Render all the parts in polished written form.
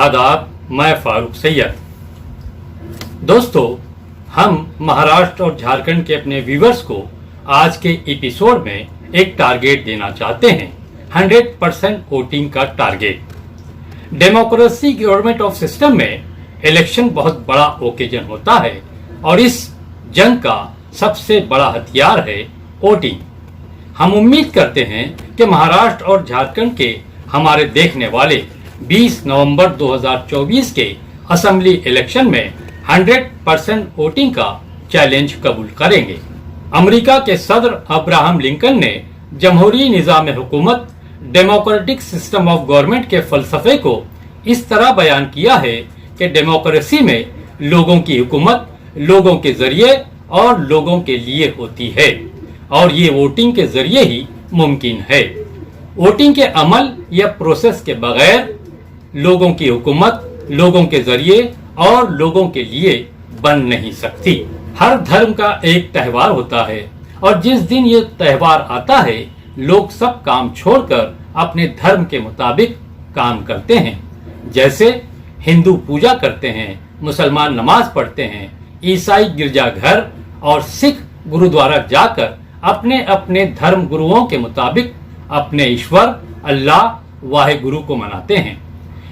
आदाब, मैं फारूक सैयद। दोस्तों, हम महाराष्ट्र और झारखंड के अपने व्यूवर्स को आज के एपिसोड में एक टारगेट देना चाहते हैं, 100% वोटिंग का target. Democracy government of system में इलेक्शन बहुत बड़ा ओकेजन होता है और इस जंग का सबसे बड़ा हथियार है वोटिंग। हम उम्मीद करते हैं कि महाराष्ट्र और झारखंड के हमारे देखने वाले 20 नवंबर 2024 के असेंबली इलेक्शन में 100% वोटिंग का चैलेंज कबूल करेंगे। अमेरिका के सदर अब्राहम लिंकन ने जमहूरी निज़ाम हुकूमत डेमोक्रेटिक सिस्टम ऑफ गवर्नमेंट के फलसफे को इस तरह बयान किया है कि डेमोक्रेसी में लोगों की हुकूमत लोगों के जरिए और लोगों के लिए होती है और ये वोटिंग के जरिए ही मुमकिन है। वोटिंग के अमल या प्रोसेस के बगैर लोगों की हुकूमत लोगों के जरिए और लोगों के लिए बन नहीं सकती। हर धर्म का एक त्यौहार होता है और जिस दिन ये त्यौहार आता है लोग सब काम छोड़कर अपने धर्म के मुताबिक काम करते हैं। जैसे हिंदू पूजा करते हैं, मुसलमान नमाज पढ़ते हैं, ईसाई गिरजाघर और सिख गुरुद्वारा जाकर अपने अपने धर्म गुरुओं के मुताबिक अपने ईश्वर अल्लाह वाहे गुरु को मनाते हैं।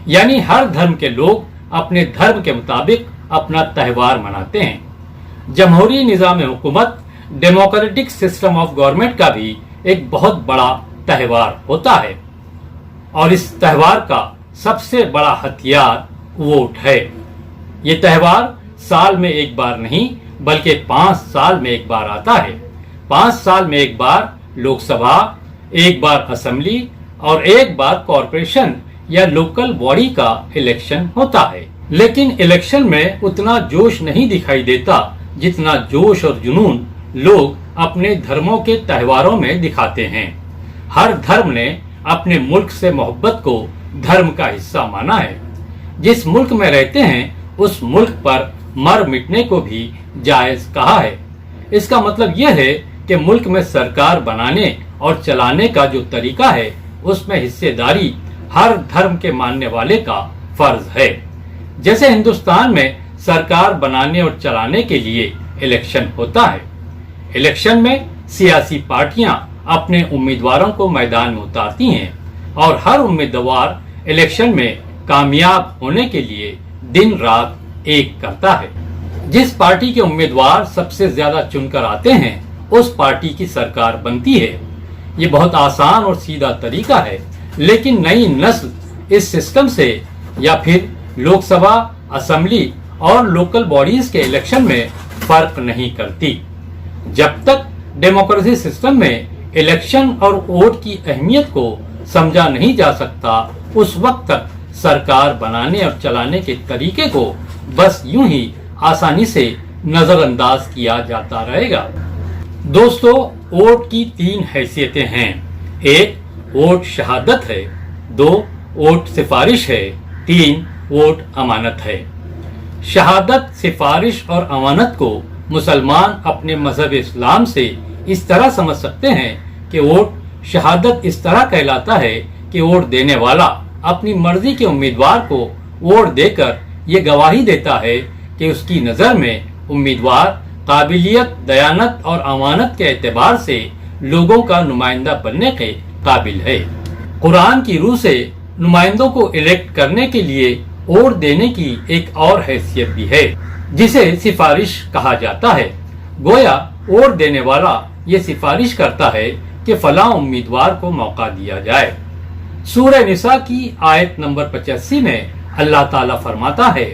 यानी हर धर्म के लोग अपने धर्म के मुताबिक अपना त्यौहार मनाते हैं। जमहूरी निज़ाम हुकूमत डेमोक्रेटिक सिस्टम ऑफ गवर्नमेंट का भी एक बहुत बड़ा त्यौहार होता है और इस त्यौहार का सबसे बड़ा हथियार वोट है। ये त्यौहार साल में एक बार नहीं बल्कि 5 साल में एक बार आता है। 5 साल में एक बार लोकसभा, एक बार असेंबली और एक बार कॉरपोरेशन या लोकल बॉडी का इलेक्शन होता है। लेकिन इलेक्शन में उतना जोश नहीं दिखाई देता जितना जोश और जुनून लोग अपने धर्मों के त्योहारों में दिखाते हैं। हर धर्म ने अपने मुल्क से मोहब्बत को धर्म का हिस्सा माना है। जिस मुल्क में रहते हैं उस मुल्क पर मर मिटने को भी जायज कहा है। इसका मतलब यह है कि मुल्क में सरकार बनाने और चलाने का जो तरीका है उसमें हिस्सेदारी हर धर्म के मानने वाले का फर्ज है। जैसे हिंदुस्तान में सरकार बनाने और चलाने के लिए इलेक्शन होता है। इलेक्शन में सियासी पार्टियां अपने उम्मीदवारों को मैदान में उतारती हैं और हर उम्मीदवार इलेक्शन में कामयाब होने के लिए दिन रात एक करता है। जिस पार्टी के उम्मीदवार सबसे ज्यादा चुनकर आते हैं उस पार्टी की सरकार बनती है। ये बहुत आसान और सीधा तरीका है, लेकिन नई नस्ल इस सिस्टम से या फिर लोकसभा, असेंबली और लोकल बॉडीज के इलेक्शन में फर्क नहीं करती। जब तक डेमोक्रेसी सिस्टम में इलेक्शन और वोट की अहमियत को समझा नहीं जा सकता उस वक्त तक सरकार बनाने और चलाने के तरीके को बस यूं ही आसानी से नजरअंदाज किया जाता रहेगा। दोस्तों, वोट की 3 हैसियतें हैं। 1 वोट शहादत है, 2 वोट सिफारिश है, 3 वोट अमानत है। शहादत, सिफारिश और अमानत को मुसलमान अपने मजहब इस्लाम से इस तरह समझ सकते हैं कि वोट शहादत इस तरह कहलाता है कि वोट देने वाला अपनी मर्जी के उम्मीदवार को वोट देकर ये गवाही देता है कि उसकी नज़र में उम्मीदवार काबिलियत, दयानत और अमानत के एतबार से लोगों का नुमाइंदा बनने के काबिल है। कुरान की रूह से नुमाइंदों को इलेक्ट करने के लिए वोट देने की एक और हैसियत भी है जिसे सिफारिश कहा जाता है। गोया वोट देने वाला ये सिफारिश करता है कि फला उम्मीदवार को मौका दिया जाए। सूरह निसा की आयत नंबर 85 में अल्लाह ताला फरमाता है,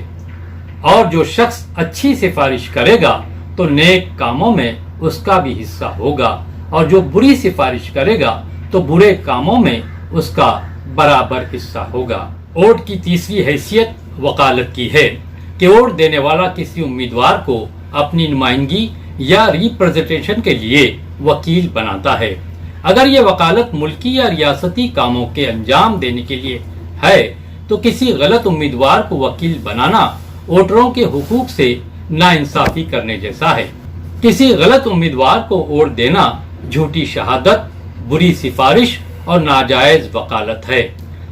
और जो शख्स अच्छी सिफारिश करेगा तो नेक कामों में उसका भी हिस्सा होगा और जो बुरी सिफारिश करेगा तो बुरे कामों में उसका बराबर हिस्सा होगा। वोट की तीसरी हैसियत वकालत की है कि वोट देने वाला किसी उम्मीदवार को अपनी नुमाइंदगी या रिप्रेजेंटेशन के लिए वकील बनाता है। अगर ये वकालत मुल्की या रियासती कामों के अंजाम देने के लिए है तो किसी गलत उम्मीदवार को वकील बनाना वोटरों के हुकूक से नाइंसाफी करने जैसा है। किसी गलत उम्मीदवार को वोट देना झूठी शहादत, बुरी सिफारिश और नाजायज वकालत है।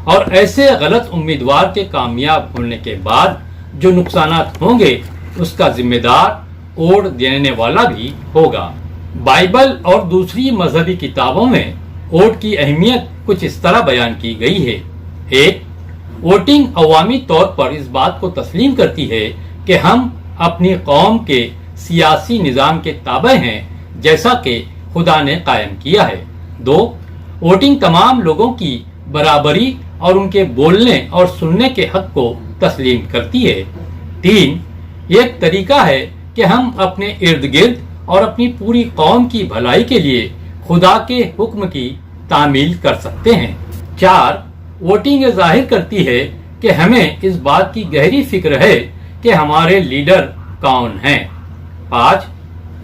और ऐसे गलत उम्मीदवार के कामयाब होने के बाद जो नुकसानात होंगे उसका जिम्मेदार वोट देने वाला भी होगा। बाइबल और दूसरी मजहबी किताबों में वोट की अहमियत कुछ इस तरह बयान की गई है। एक, वोटिंग अवामी तौर पर इस बात को तस्लीम करती है कि हम अपनी कौम के सियासी निज़ाम के ताबे हैं जैसा कि खुदा ने कायम किया है। दो, वोटिंग तमाम लोगों की बराबरी और उनके बोलने और सुनने के हक को तस्लीम करती है। तीन, एक तरीका है कि हम अपने इर्द गिर्द और अपनी पूरी कौम की भलाई के लिए खुदा के हुक्म की तामील कर सकते हैं। चार, वोटिंग ये जाहिर करती है कि हमें इस बात की गहरी फिक्र है कि हमारे लीडर कौन हैं। पाँच,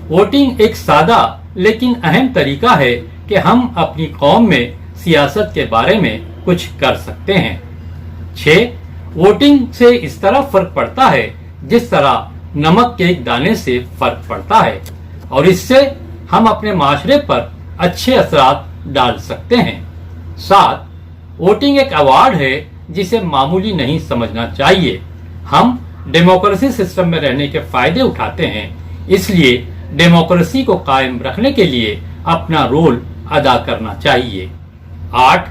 वोटिंग एक सादा लेकिन अहम तरीका है कि हम अपनी कौम में सियासत के बारे में कुछ कर सकते हैं। 6, वोटिंग से इस तरह फर्क पड़ता है जिस तरह नमक के एक दाने से फर्क पड़ता है और इससे हम अपने माशरे पर अच्छे असरात डाल सकते हैं। 7, वोटिंग एक अवार्ड है जिसे मामूली नहीं समझना चाहिए। हम डेमोक्रेसी सिस्टम में रहने के फायदे उठाते हैं, इसलिए डेमोक्रेसी को कायम रखने के लिए अपना रोल अदा करना चाहिए। 8,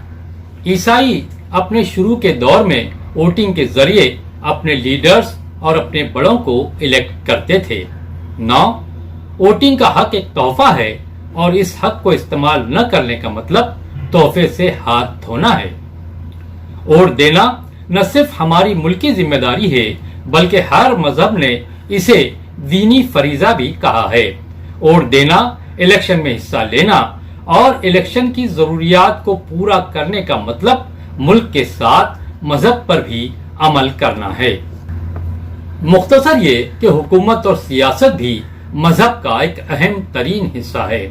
ईसाई अपने शुरू के दौर में वोटिंग के जरिए अपने लीडर्स और अपने बड़ों को इलेक्ट करते थे। 9, वोटिंग का हक एक तोहफा है और इस हक को इस्तेमाल न करने का मतलब तोहफे से हाथ धोना है। वोट देना न सिर्फ हमारी मुल्की जिम्मेदारी है बल्कि हर मजहब ने इसे दीनी फरीजा भी कहा है। वोट देना, इलेक्शन में हिस्सा लेना और इलेक्शन की जरूरियात को पूरा करने का मतलब मुल्क के साथ मजहब पर भी अमल करना है। मुख्तसर ये कि हुकूमत और सियासत भी मजहब का एक अहम तरीन हिस्सा है।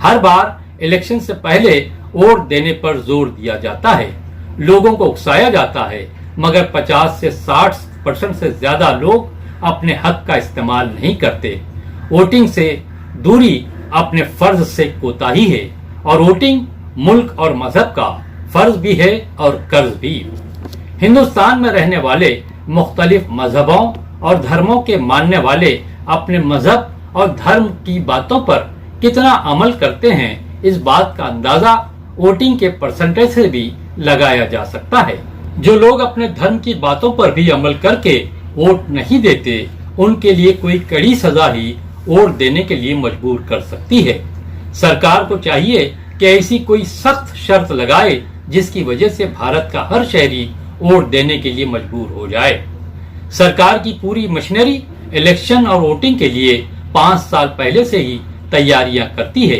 हर बार इलेक्शन से पहले वोट देने पर जोर दिया जाता है, लोगों को उकसाया जाता है, मगर 50 से 60% से ज्यादा लोग अपने हक का इस्तेमाल नहीं करते। वोटिंग से दूरी अपने फर्ज से कोताही है और वोटिंग मुल्क और मजहब का फर्ज भी है और कर्ज भी। हिंदुस्तान में रहने वाले मुख्तलिफ मजहबों और धर्मों के मानने वाले अपने मजहब और धर्म की बातों पर कितना अमल करते हैं, इस बात का अंदाजा वोटिंग के परसेंटेज से भी लगाया जा सकता है। जो लोग अपने धर्म की बातों पर भी अमल करके वोट नहीं देते, उनके लिए कोई कड़ी सजा ही वोट देने के लिए मजबूर कर सकती है। सरकार को चाहिए कि ऐसी कोई सख्त शर्त लगाए जिसकी वजह से भारत का हर शहरी वोट देने के लिए मजबूर हो जाए। सरकार की पूरी मशीनरी इलेक्शन और वोटिंग के लिए 5 साल पहले से ही तैयारियां करती है।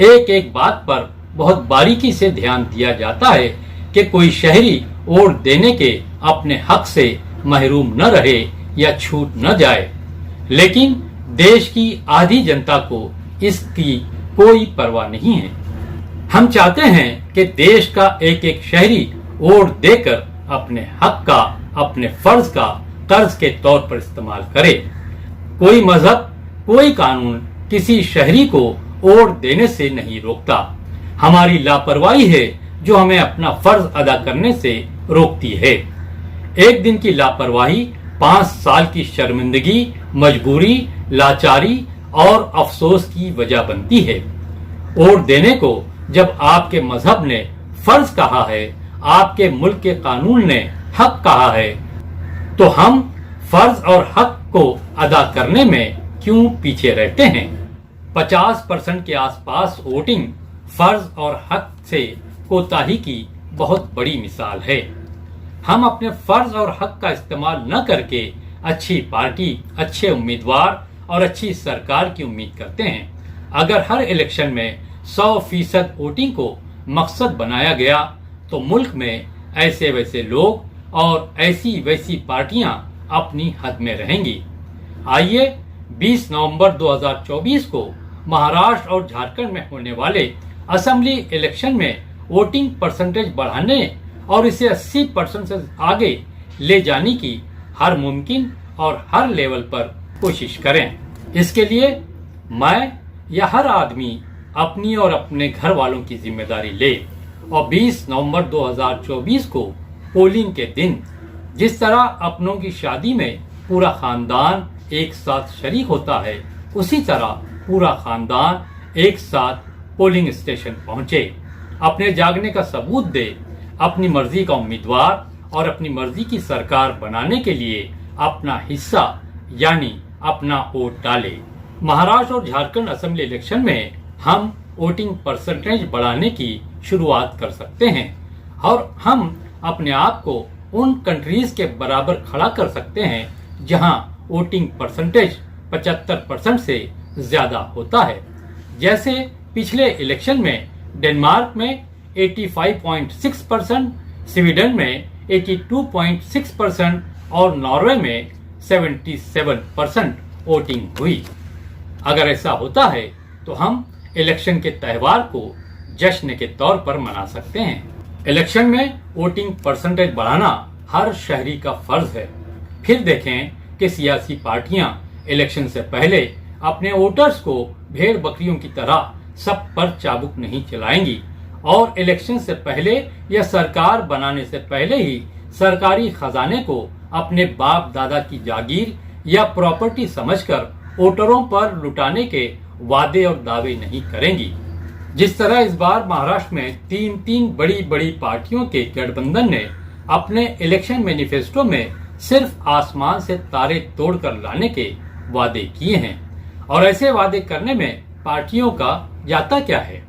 एक एक बात पर बहुत बारीकी से ध्यान दिया जाता है कि कोई शहरी वोट देने के अपने हक से महरूम न रहे या छूट न जाए। लेकिन देश की आधी जनता को इसकी कोई परवाह नहीं है। हम चाहते हैं कि देश का एक एक शहरी वोट देकर अपने हक का, अपने फर्ज का कर्ज के तौर पर इस्तेमाल करे। कोई मजहब, कोई कानून किसी शहरी को वोट देने से नहीं रोकता। हमारी लापरवाही है जो हमें अपना फर्ज अदा करने से रोकती है। एक दिन की लापरवाही 5 साल की शर्मिंदगी, मजबूरी, लाचारी और अफसोस की वजह बनती है। वोट देने को जब आपके मजहब ने फर्ज कहा है, आपके मुल्क के कानून ने हक कहा है, तो हम फर्ज और हक को अदा करने में क्यों पीछे रहते हैं? 50% के आसपास वोटिंग फर्ज और हक से कोताही की बहुत बड़ी मिसाल है। हम अपने फर्ज और हक का इस्तेमाल न करके अच्छी पार्टी, अच्छे उम्मीदवार और अच्छी सरकार की उम्मीद करते हैं। अगर हर इलेक्शन में 100% वोटिंग को मकसद बनाया गया तो मुल्क में ऐसे वैसे लोग और ऐसी वैसी पार्टियां अपनी हद में रहेंगी। आइए 20 नवंबर 2024 को महाराष्ट्र और झारखंड में होने वाले असेंबली इलेक्शन में वोटिंग परसेंटेज बढ़ाने और इसे 80% से आगे ले जाने की हर मुमकिन और हर लेवल पर कोशिश करें। इसके लिए मैं या हर आदमी अपनी और अपने घर वालों की जिम्मेदारी ले और 20 नवंबर 2024 को पोलिंग के दिन जिस तरह अपनों की शादी में पूरा खानदान एक साथ शरीक होता है, उसी तरह पूरा खानदान एक साथ पोलिंग स्टेशन पहुंचे, अपने जागने का सबूत दे, अपनी मर्जी का उम्मीदवार और अपनी मर्जी की सरकार बनाने के लिए अपना हिस्सा यानी अपना वोट डाले। महाराष्ट्र और झारखंड असेंबली इलेक्शन में हम वोटिंग परसेंटेज बढ़ाने की शुरुआत कर सकते हैं और हम अपने आप को उन कंट्रीज के बराबर खड़ा कर सकते हैं जहां वोटिंग परसेंटेज 75% से ज्यादा होता है। जैसे पिछले इलेक्शन में डेनमार्क में 85.6%, स्वीडन में 82.6% और नॉर्वे में 77% वोटिंग हुई। अगर ऐसा होता है तो हम इलेक्शन के त्यौहार को जश्न के तौर पर मना सकते हैं। इलेक्शन में वोटिंग परसेंटेज बढ़ाना हर शहरी का फर्ज है। फिर देखें कि सियासी पार्टियां इलेक्शन से पहले अपने वोटर्स को भेड़ बकरियों की तरह सब पर चाबुक नहीं चलाएंगी और इलेक्शन से पहले या सरकार बनाने से पहले ही सरकारी खजाने को अपने बाप दादा की जागीर या प्रॉपर्टी समझकर वोटरों पर लुटाने के वादे और दावे नहीं करेंगी। जिस तरह इस बार महाराष्ट्र में तीन बड़ी बड़ी पार्टियों के गठबंधन ने अपने इलेक्शन मैनिफेस्टो में सिर्फ आसमान से तारे तोड़कर लाने के वादे किए हैं और ऐसे वादे करने में पार्टियों का जाता क्या है।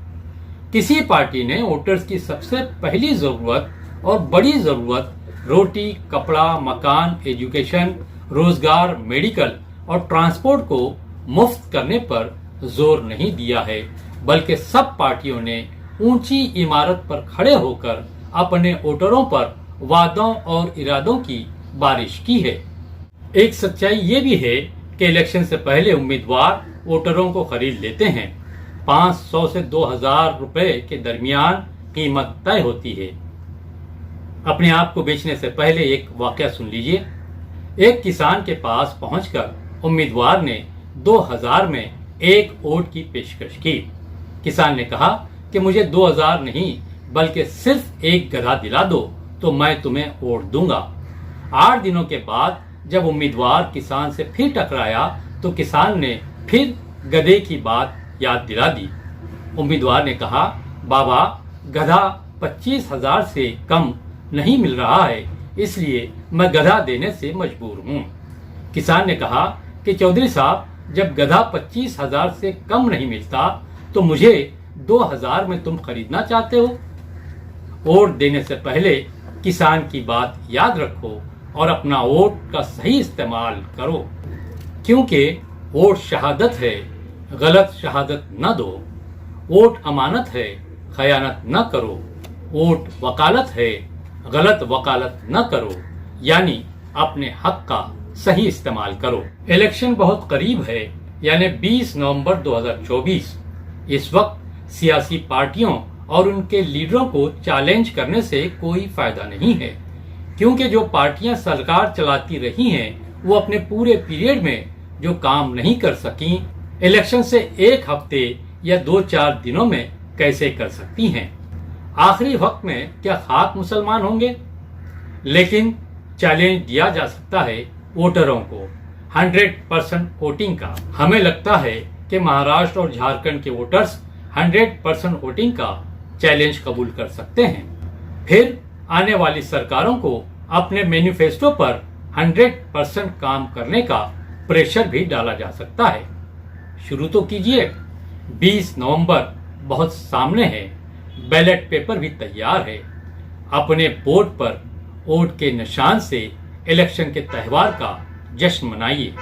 किसी पार्टी ने वोटर्स की सबसे पहली जरूरत और बड़ी जरूरत रोटी, कपड़ा, मकान, एजुकेशन, रोजगार, मेडिकल और ट्रांसपोर्ट को मुफ्त करने पर जोर नहीं दिया है, बल्कि सब पार्टियों ने ऊंची इमारत पर खड़े होकर अपने वोटरों पर वादों और इरादों की बारिश की है। एक सच्चाई ये भी है कि इलेक्शन से पहले उम्मीदवार वोटरों को खरीद लेते हैं। 500 से 2000 रुपए के दरमियान कीमत तय होती है। अपने आप को बेचने से पहले एक वाकया सुन लीजिए। एक किसान के पास पहुंचकर उम्मीदवार ने 2000 में एक वोट की पेशकश की। किसान ने कहा कि मुझे 2000 नहीं बल्कि सिर्फ एक गधा दिला दो तो मैं तुम्हें वोट दूंगा। 8 दिनों के बाद जब उम्मीदवार किसान से फिर टकराया तो किसान ने फिर गधे की बात याद दिला दी। उम्मीदवार ने कहा, बाबा गधा 25,000 से कम नहीं मिल रहा है, इसलिए मैं गधा देने से मजबूर हूँ। किसान ने कहा कि चौधरी साहब, जब गधा 25,000 से कम नहीं मिलता तो मुझे 2000 में तुम खरीदना चाहते हो। वोट देने से पहले किसान की बात याद रखो और अपना वोट का सही इस्तेमाल करो, क्योंकि वोट शहादत है, गलत शहादत न दो। वोट अमानत है, खयानत न करो। वोट वकालत है, गलत वकालत न करो, यानी अपने हक का सही इस्तेमाल करो। इलेक्शन बहुत करीब है, यानी 20 नवंबर 2024। इस वक्त सियासी पार्टियों और उनके लीडरों को चैलेंज करने से कोई फायदा नहीं है, क्योंकि जो पार्टियां सरकार चलाती रही हैं वो अपने पूरे पीरियड में जो काम नहीं कर सकी, इलेक्शन से एक हफ्ते या 2-4 दिनों में कैसे कर सकती हैं। आखिरी वक्त में क्या खाक मुसलमान होंगे? लेकिन चैलेंज दिया जा सकता है वोटरों को 100% वोटिंग का। हमें लगता है कि महाराष्ट्र और झारखंड के वोटर्स 100% वोटिंग का चैलेंज कबूल कर सकते हैं। फिर आने वाली सरकारों को अपने मैनिफेस्टो पर 100% काम करने का प्रेशर भी डाला जा सकता है। शुरू तो कीजिए। 20 नवंबर बहुत सामने है, बैलेट पेपर भी तैयार है। अपने बोर्ड पर वोट के निशान से इलेक्शन के त्यौहार का जश्न मनाइए।